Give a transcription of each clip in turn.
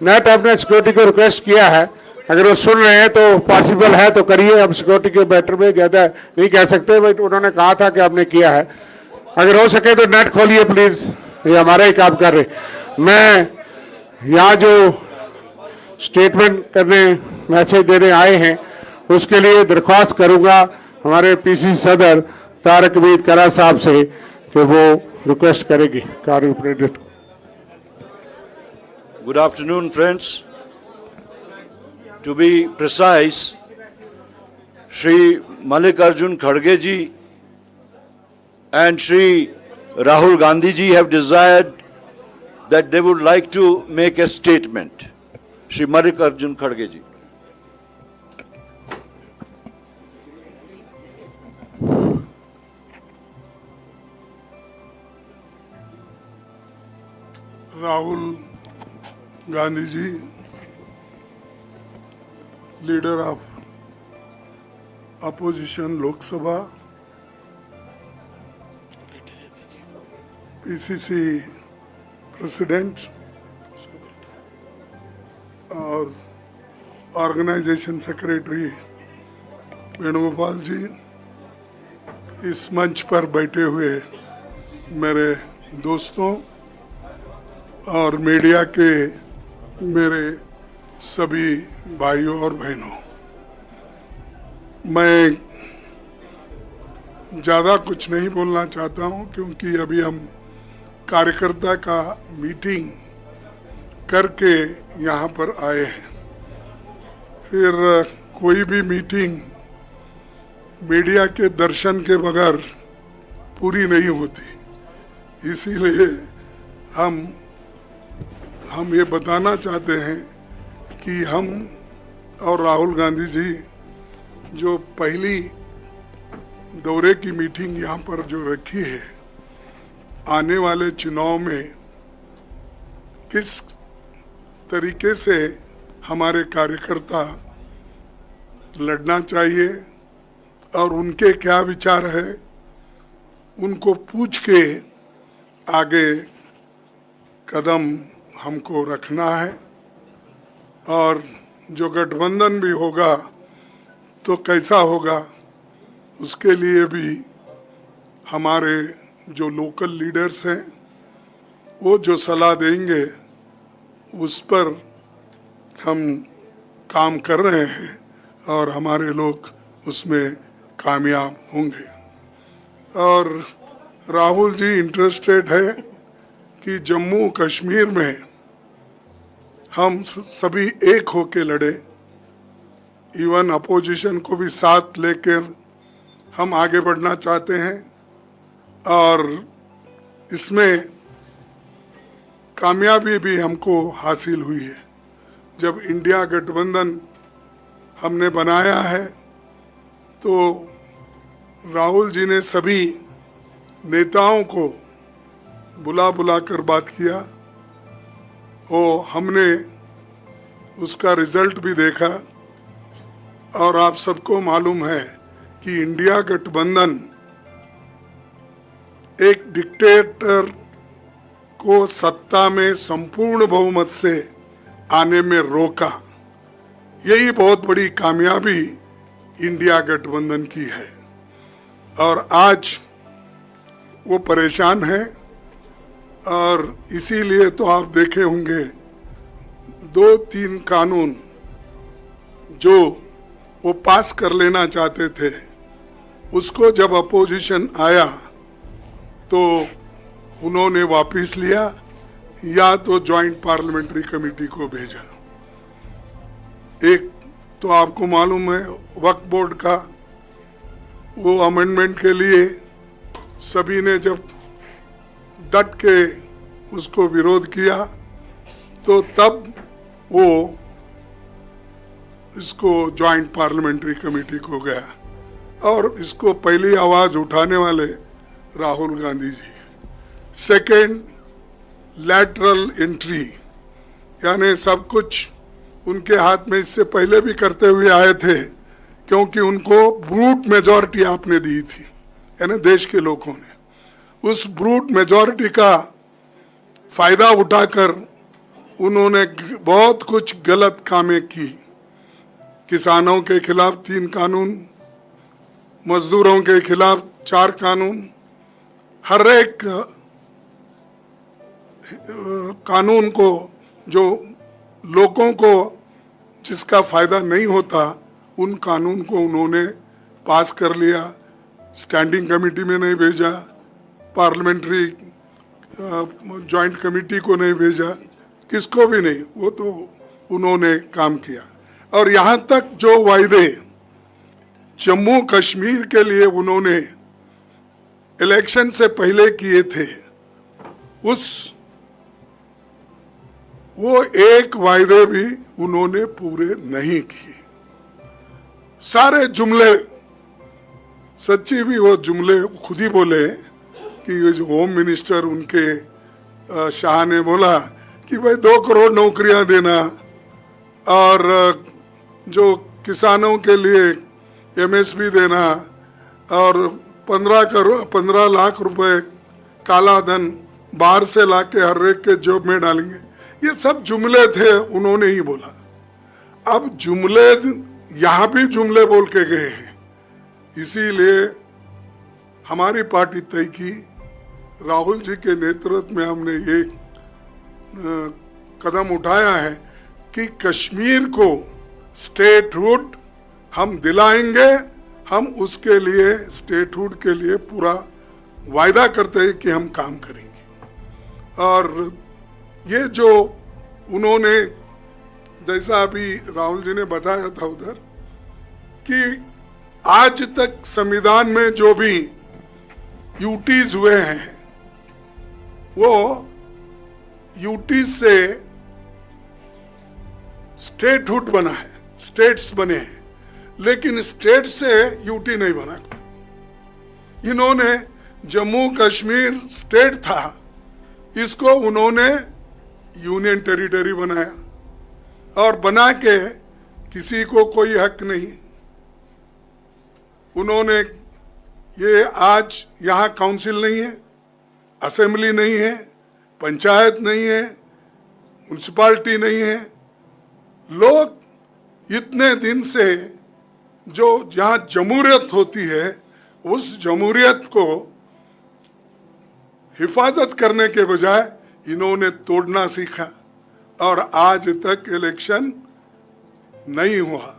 Net आपने security को request किया है, अगर वो सुन रहे हैं तो पॉसिबल है तो करिए। हम सिक्योरिटी के मैटर में ज़्यादा नहीं कह सकते, बट उन्होंने कहा था कि आपने किया है। अगर हो सके तो नेट खोलिए प्लीज़, ये हमारा ही काम कर रहे। मैं यहाँ जो स्टेटमेंट करने मैसेज देने आए हैं उसके लिए दरख्वास्त करूँगा हमारे पीसी सदर तारक मीर करा साहब से कि वो रिक्वेस्ट करेगी कार्य। Good afternoon, friends. To be precise, Shri Mallikarjun Kharge ji and Shri Rahul Gandhi ji have desired that they would like to make a statement. Shri Mallikarjun Kharge ji. Rahul Gandhi ji, leader of opposition Lok Sabha, PCC president और organisation secretary Venugopal जी, इस मंच पर बैठे हुए मेरे दोस्तों और media के मेरे सभी भाइयों और बहनों, मैं ज़्यादा कुछ नहीं बोलना चाहता हूं क्योंकि अभी हम कार्यकर्ता का मीटिंग करके यहाँ पर आए हैं। फिर कोई भी मीटिंग मीडिया के दर्शन के बगैर पूरी नहीं होती, इसीलिए हम ये बताना चाहते हैं कि हम और राहुल गांधी जी जो पहली दौरे की मीटिंग यहाँ पर जो रखी है, आने वाले चुनाव में किस तरीके से हमारे कार्यकर्ता लड़ना चाहिए और उनके क्या विचार है, उनको पूछ के आगे कदम हमको रखना है। और जो गठबंधन भी होगा तो कैसा होगा, उसके लिए भी हमारे जो लोकल लीडर्स हैं वो जो सलाह देंगे उस पर हम काम कर रहे हैं और हमारे लोग उसमें कामयाब होंगे। और राहुल जी इंटरेस्टेड है कि जम्मू कश्मीर में हम सभी एक होके लड़े, इवन अपोजिशन को भी साथ लेकर हम आगे बढ़ना चाहते हैं और इसमें कामयाबी भी हमको हासिल हुई है। जब इंडिया गठबंधन हमने बनाया है तो राहुल जी ने सभी नेताओं को बुला कर बात किया, हमने उसका रिजल्ट भी देखा। और आप सबको मालूम है कि इंडिया गठबंधन एक डिक्टेटर को सत्ता में संपूर्ण बहुमत से आने में रोका, यही बहुत बड़ी कामयाबी इंडिया गठबंधन की है। और आज वो परेशान है और इसीलिए तो आप देखे होंगे 2-3 कानून जो वो पास कर लेना चाहते थे, उसको जब अपोजिशन आया तो उन्होंने वापस लिया या तो जॉइंट पार्लियामेंट्री कमेटी को भेजा। एक तो आपको मालूम है वक्फ बोर्ड का वो अमेंडमेंट के लिए सभी ने जब डट के उसको विरोध किया तो तब वो इसको जॉइंट पार्लियामेंट्री कमेटी को गया और इसको पहली आवाज उठाने वाले Rahul Gandhi ji. Second, lateral entry, यानी सब कुछ उनके हाथ में इससे पहले भी करते हुए आए थे क्योंकि उनको ब्रूट मेजॉरिटी आपने दी थी, यानी देश के लोगों ने उस ब्रूट मेजॉरिटी का फायदा उठाकर उन्होंने बहुत कुछ गलत कामें की। किसानों के खिलाफ 3 कानून, मजदूरों के खिलाफ 4 कानून, हर एक कानून को जो लोगों को जिसका फायदा नहीं होता उन कानून को उन्होंने पास कर लिया। स्टैंडिंग कमेटी में नहीं भेजा, पार्लियामेंट्री जॉइंट कमेटी को नहीं भेजा, किसको भी नहीं, वो तो उन्होंने काम किया। और यहाँ तक जो वायदे जम्मू कश्मीर के लिए उन्होंने इलेक्शन से पहले किए थे, वो एक वायदे भी उन्होंने पूरे नहीं किए। सारे जुमले, सच्ची भी वो जुमले खुद ही बोले कि ये जो होम मिनिस्टर उनके शाह ने बोला कि भाई 2 करोड़ नौकरियां देना और जो किसानों के लिए एमएसपी देना और 15 लाख रुपए काला धन बाहर से लाके हर एक के जॉब में डालेंगे, ये सब जुमले थे, उन्होंने ही बोला। अब जुमले यहाँ भी जुमले बोल के गए हैं, इसीलिए हमारी पार्टी तय की, राहुल जी के नेतृत्व में हमने ये कदम उठाया है कि कश्मीर को स्टेटहुड हम दिलाएंगे। हम उसके लिए स्टेटहुड के लिए पूरा वायदा करते हैं कि हम काम करेंगे। और ये जो उन्होंने, जैसा अभी राहुल जी ने बताया था उधर, कि आज तक संविधान में जो भी यूटीज हुए हैं वो यूटीज से स्टेटहुड बना है, स्टेट्स बने हैं, लेकिन स्टेट से यूटी नहीं बना कोई। इन्होंने जम्मू कश्मीर स्टेट था, इसको उन्होंने यूनियन टेरिटरी बनाया और बना के किसी को कोई हक नहीं। उन्होंने ये आज यहाँ काउंसिल नहीं है, असेंबली नहीं है, पंचायत नहीं है, म्युनिसिपैलिटी नहीं है। लोग इतने दिन से जो जहाँ जमहूरियत होती है उस जमहूरियत को हिफाजत करने के बजाय इन्होंने तोड़ना सीखा और आज तक इलेक्शन नहीं हुआ।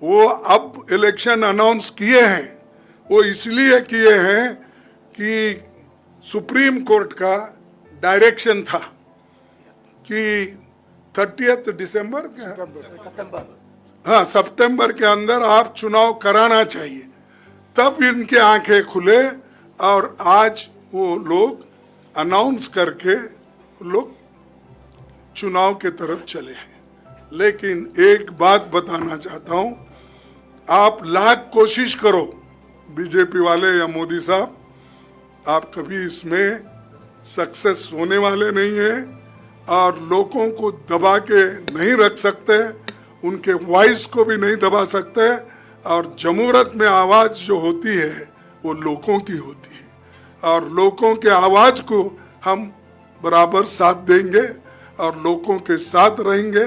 वो अब इलेक्शन अनाउंस किए हैं, वो इसलिए किए हैं कि सुप्रीम कोर्ट का डायरेक्शन था कि 30 दिसंबर हाँ सितंबर के अंदर आप चुनाव कराना चाहिए, तब इनके आंखें खुले और आज वो लोग अनाउंस करके लोग चुनाव के तरफ चले हैं। लेकिन एक बात बताना चाहता हूं, आप लाख कोशिश करो बीजेपी वाले या मोदी साहब, आप कभी इसमें सक्सेस होने वाले नहीं हैं और लोगों को दबा के नहीं रख सकते, उनके वॉइस को भी नहीं दबा सकते। और जमहूरियत में आवाज़ जो होती है वो लोगों की होती है और लोगों के आवाज़ को हम बराबर साथ देंगे और लोगों के साथ रहेंगे।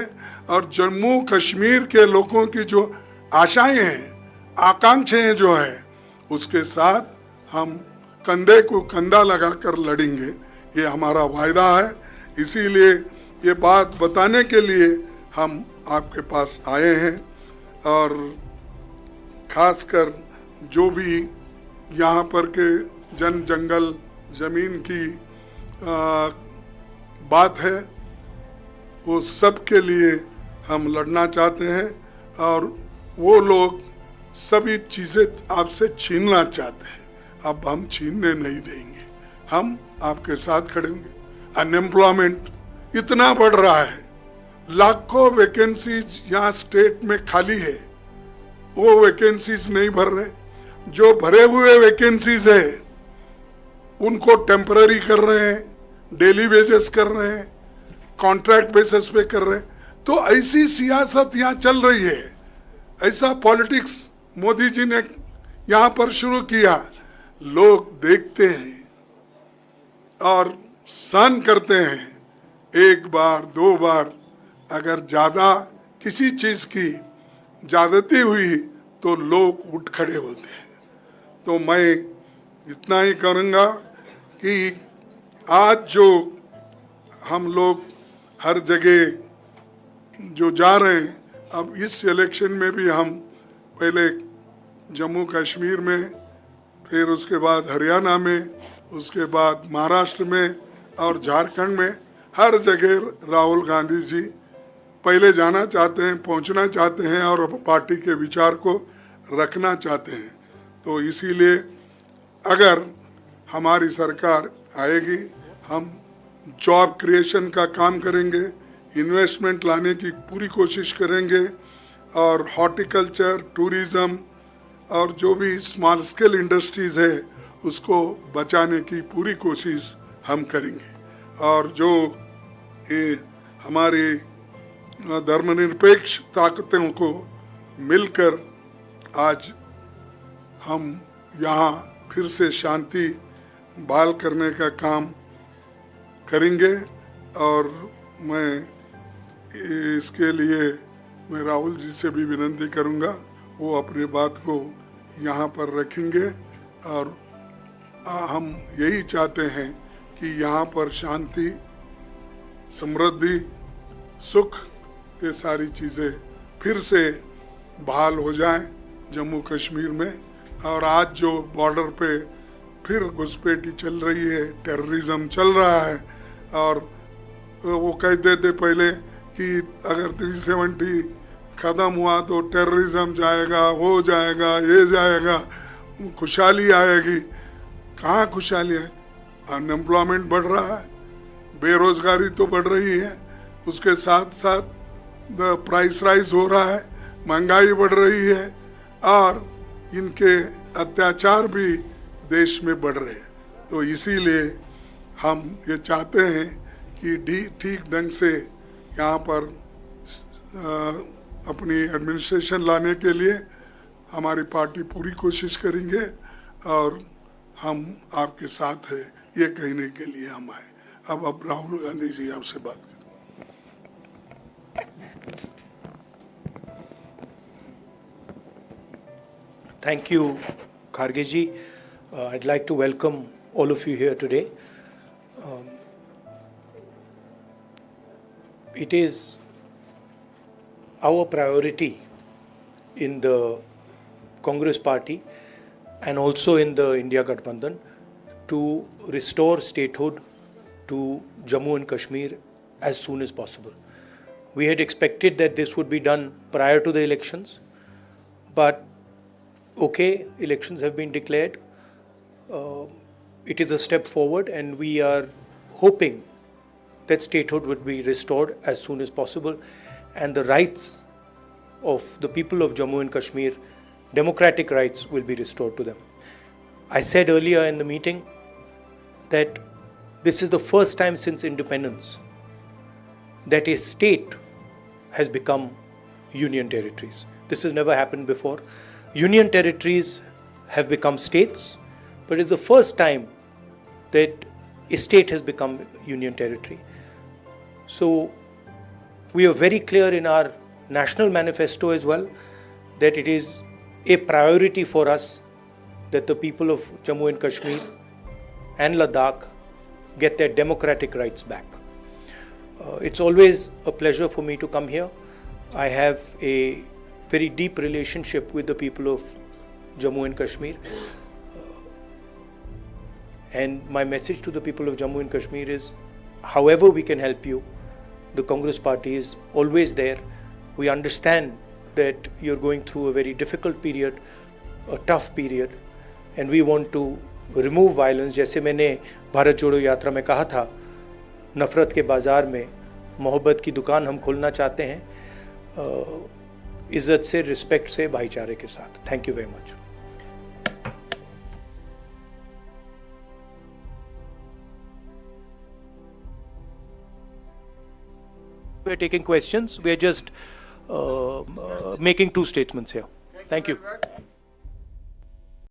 और जम्मू कश्मीर के लोगों की जो आशाएं हैं, आकांक्षाएं जो है, उसके साथ हम कंधे को कंधा लगाकर लड़ेंगे, ये हमारा वायदा है। इसीलिए ये बात बताने के लिए हम आपके पास आए हैं और खासकर जो भी यहाँ पर के जंगल ज़मीन की बात है वो सब के लिए हम लड़ना चाहते हैं और वो लोग सभी चीज़ें आपसे छीनना चाहते हैं, अब हम छीनने नहीं देंगे, हम आपके साथ खड़े होंगे। अनएम्प्लॉयमेंट इतना बढ़ रहा है, लाखों वैकेंसीज यहाँ स्टेट में खाली है, वो वैकेंसीज नहीं भर रहे। जो भरे हुए वैकेंसीज है उनको टेम्पररी कर रहे हैं, डेली बेसिस कर रहे हैं, कॉन्ट्रैक्ट बेसिस पे कर रहे हैं। तो ऐसी सियासत यहाँ चल रही है, ऐसा पॉलिटिक्स मोदी जी ने यहाँ पर शुरू किया। लोग देखते हैं और सहन करते हैं एक बार दो बार अगर ज़्यादा किसी चीज़ की ज़्यादती हुई तो लोग उठ खड़े होते हैं। तो मैं इतना ही करूँगा कि आज जो हम लोग हर जगह जो जा रहे हैं, अब इस इलेक्शन में भी हम पहले जम्मू कश्मीर में, फिर उसके बाद हरियाणा में, उसके बाद महाराष्ट्र में और झारखंड में, हर जगह राहुल गांधी जी पहले जाना चाहते हैं, पहुंचना चाहते हैं और पार्टी के विचार को रखना चाहते हैं। तो इसीलिए अगर हमारी सरकार आएगी, हम जॉब क्रिएशन का काम करेंगे, इन्वेस्टमेंट लाने की पूरी कोशिश करेंगे और हॉर्टिकल्चर, टूरिज़्म और जो भी स्मॉल स्केल इंडस्ट्रीज़ है उसको बचाने की पूरी कोशिश हम करेंगे। और जो ये हमारी धर्मनिरपेक्ष ताकतों को मिलकर आज हम यहाँ फिर से शांति बहाल करने का काम करेंगे। और मैं इसके लिए मैं राहुल जी से भी विनती करूँगा, वो अपनी बात को यहाँ पर रखेंगे और हम यही चाहते हैं कि यहाँ पर शांति, समृद्धि, सुख, ये सारी चीज़ें फिर से बहाल हो जाएं जम्मू कश्मीर में। और आज जो बॉर्डर पे फिर घुसपैठी चल रही है, टेररिज्म चल रहा है, और वो कहते थे पहले कि अगर 370 ख़त्म हुआ तो टेररिज्म जाएगा, हो जाएगा, ये जाएगा, खुशहाली आएगी। कहाँ खुशहाली है? अनएम्प्लॉयमेंट बढ़ रहा है, बेरोजगारी तो बढ़ रही है, उसके साथ साथ प्राइस राइज हो रहा है, महंगाई बढ़ रही है और इनके अत्याचार भी देश में बढ़ रहे हैं। तो इसीलिए हम ये चाहते हैं कि ठीक ढंग से यहाँ पर अपनी एडमिनिस्ट्रेशन लाने के लिए हमारी पार्टी पूरी कोशिश करेंगे और हम आपके साथ हैं, ये कहने के लिए हम आए। अब राहुल गांधी जी आपसे बात करें। Thank you, Kharge ji. I'd like to welcome all of you here today. It is our priority in the Congress party and also in the India Gathbandhan to restore statehood to Jammu and Kashmir as soon as possible. We had expected that this would be done prior to the elections, but okay, elections have been declared. It is a step forward and we are hoping that statehood would be restored as soon as possible and the rights of the people of Jammu and Kashmir, democratic rights, will be restored to them. I said earlier in the meeting that this is the first time since independence that a state has become union territories. This has never happened before. Union territories have become states, but it's the first time that a state has become union territory. So we are very clear in our national manifesto as well that it is a priority for us that the people of Jammu and Kashmir and Ladakh get their democratic rights back. It's always a pleasure for me to come here. I have a very deep relationship with the people of Jammu and Kashmir. And my message to the people of Jammu and Kashmir is, however we can help you, the Congress party is always there. We understand that you're going through a very difficult period, a tough period, and we want to remove violence. जैसे मैंने भारत जोड़ो यात्रा में कहा था, नफरत के बाज़ार में मोहब्बत की दुकान हम खोलना चाहते हैं, इज़्ज़त से, रिस्पेक्ट से, भाईचारे के साथ. Thank you very much. We are taking questions. We are just making two statements here. Thank you.